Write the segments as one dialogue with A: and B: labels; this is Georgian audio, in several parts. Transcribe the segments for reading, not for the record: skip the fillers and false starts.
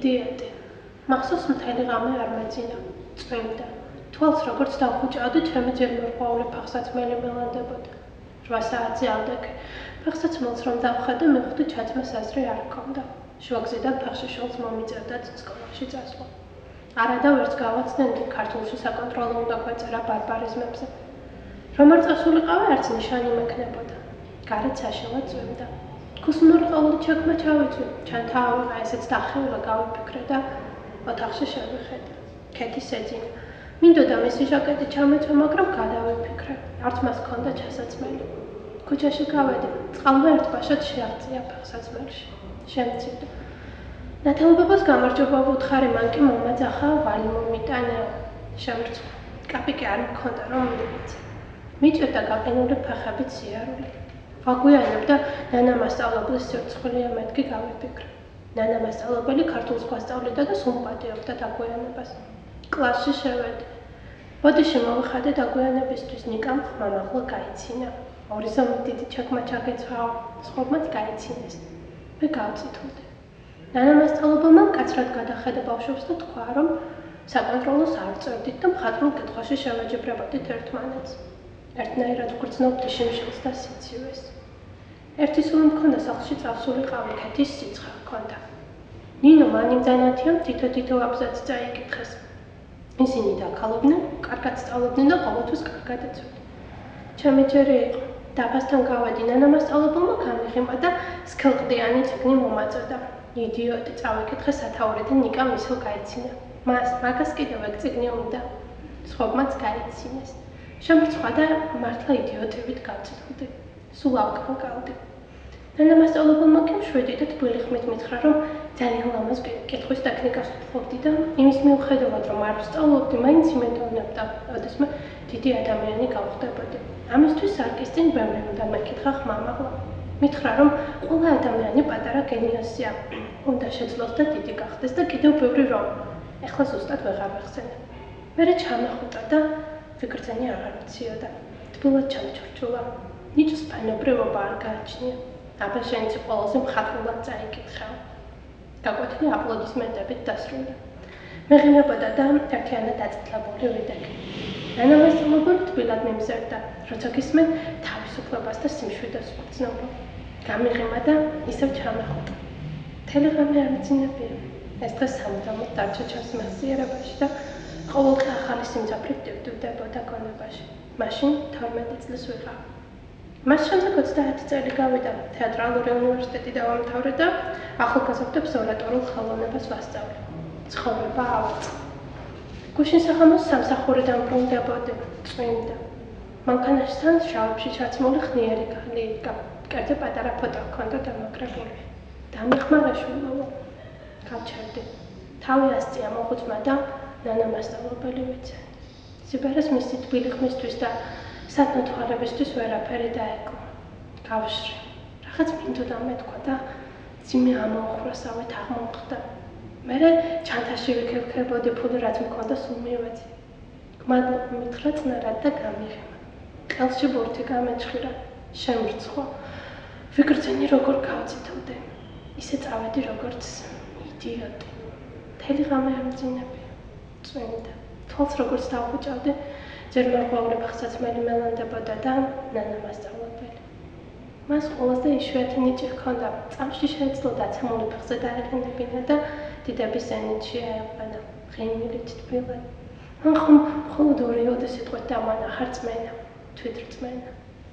A: იდიოტი. მახსოვს მთელი ღამე არ მეძინა. წვიმდა. თვალს როგორც დავხუჭავდი, ჩემი ჯერ მორღვეული ფახსაცმელი მელანდებოდა. 8 საათზე ავდექი. ფახსაცმელს რომ დავხადე, მივხვდი ჩაცმას აზრი არ ჰქონდა. შუაგზიდან ფახშიშვილს მომიწევდათ სკოლაში წასვლა. არა და ვერც გავაცდენდი, ქართულში საკონტროლო უნდა გვეწერა ბარბარიზმებზე. რომ არ წასულიყავი, არც ნიშანი მექნებოდა. გარეთ საშილა წვიმდა. ქუსნური ყოველი ჩაკმა ჩავიწვი, ჩან თავი ესეც დახეულა გავიფიქრე და ოთახში შევიხედე. ქეთის ეძინა. მინდოდა მისი ჟაკეტი ჩამეწვე, მაგრამ გადავიფიქრე. არც მას ჰქონდა ჩასაცმელი. ქუჩაში გავედი, წყალმა ერთ ბაშად შეაღწია ფეხსაცმელში. შემცირდა. ნათელობებას გამარჯობა ვუთხარი, მან კი მომაძახა, ვალი მომიტანა. შემრცხვა. კაპიკი არ მქონდა, რომ მივიცე. მიჭირდა გაყინული ფეხებით სიარული. ვაგვიანებდა ნანა მასწავლებლის სირცხვილია მეთქი გავიფიქრე. ნანა მასწავლებელი ქართულს გვასწავლიდა და სულ პატიობდა დაგვიანებას. კლასში შევედი. ბოდიში მოვიხადე დაგვიანებისთვის, ნიკამ ხმამაღლა გაიცინა. ორი ზომით დიდი ჩაკმა ჩაგეცვაო, სხვებმაც გაიცინეს. მე გავწითულდი. ნანა მასწავლებელმა მკაცრად გადახედა ბავშვებს და თქვა, რომ საკონტროლოს არ წევდით და მხატვრულ კითხვაში შევეჯიბრებოდით ერთმანეთს. ერთნაირად ვგრძნობდი შიმშილს და სიცივეს. ერთი სული მქონდა სახლში წავსულიყავი, ქეთის სიცხე ჰქონდა. ნინო მან იმძანათიამ თითო აბზაცი წაიკითხეს. ისინი დაქალობდნენ, კარგად სწავლობდნენ და ყოველთვის კარგად ეცვდნენ. ჩემი ჯერი იყო. დაფასთან გავედი, ნანა მასწავლებელმა გამიღიმა და სქელყდიანი წიგნი მომაწოდა. იდიოტი, წავიკითხე სათაური და ნიკამ ისო გაიცინა. მაგას კიდევ ეგ წიგნი უნდა. სხვებმაც გაიცინეს. შემრცხვა და მართლა იდიოტებით გავწითულდი. სულ ავკავკავდი. ნანა მასწავლებელმა კი მშვიდი და თბილი ხმით მითხრა, რომ ძალიან ლამაზ კითხვის ტექნიკას ვთხოვდი და იმის მიუხედავად, რომ არ ვსწავლობდი, მაინც იმედოვნებდა, ოდესმე დიდი ადამიანი გავხდებოდი. ამისთვის სარკის წინ ბევრი უნდა მეკითხა ხმამაღლა. მითხრა, რომ ყველა ადამიანი პატარა გენიოსია, უნდა შეძლოს და დიდი გახდეს და კიდევ ბევრი რომ. ეხლა ზუსტად ვეღარ ვახსენებ. მერე ჩამეხუტა და ფიქრწენი აღარ მციოდა. თბილად ჩამჩორჩულა. ნიჭს ფენობრივობა არ გააჩნია. აბა შენც ყველაზე მხატვრულად წაიკითხავ. გაკვეთილი აპლოდისმენტებით დასრულდა. მეღიმებოდა და ერთიანად აწითლებული ვიდექი. ნანა მასწავლებელი თბილად მიმზერდა, როცა გისმენ თავისუფლებას და სიმშვიდეს ვგრძნობ. გამიღიმა და ისევ ჩამეხუტა. მთელი ღამე არ მძინებია. ეს დღე სამუდამოდ დარჩა ჩემს მეხსიერებაში და ყოველდღე ახალი სიმძაფრით დივდებოდა გონებაში. მაშინ 12 წლის ვიყავ. მას შემდეგ 30 წელი გავიდა, თეატრალური უნივერსიტეტი დავამთავრე და ახალგაზრდებს ორატორულ ხელოვნებას ვასწავლე. ცხოვრება ავწყ. გუშინ სახამოს სამსახურიდან ბრუნდებოდი, წვიმდა. მანქანასთან შავებში ჩაცმული ხნიერი ქალი იდგა. კერძო პატარა ფოტო ჰქონდა დამაგრებული. დამიხმარა შვილო. გავჩერდი. თავი ასწია მოხუცმა და ნანა მასწავლებელი ვიცე. სიბერეს მისი თბილი ხმისთვის და სათნო თვალებისთვის ვერაფერი დაეკო. გავშრი. რაღაც მინდოდა მეთქვა და ძიმე ამოუხრასავით აღმოხდა. მერე ჩანთაში ვიქებქებოდი ფული რაც მქონდა სულ მივეცი. გმადლობა მითხრა წნარად და გამიღიმა. ყელში ბურთი გამეჩხირა. შემრცხვა. ვიგრძენი როგორ გავწითოვდი. ისე წავედი როგორც იდიოტი. მთელი ღამე არ მძინებია. წვიმდა. თვალს როგორც დავხუჭავდი, ჯერ მორღვეული ფახსაცმელი მელანდებოდა და ნანა მასწავლებელი. მას ყველაზე იშვიათი ნიჭი ჰქონდა. წამში შეეძლო დაცემული ფეხზე დაეყენებინა და დიდების ზენიტში აეყვანა. ღიმილით თბილად. მან ხომ მხოლოდ ორი სიტყვით დამანახა რწმენა, თვითრწმენა.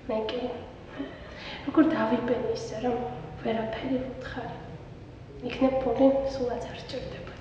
A: მე კი როგორ დავიბენ ისე, რომ ვერაფერი ვუთხარი. იქნებ ფული სულაც არ სჭირდება.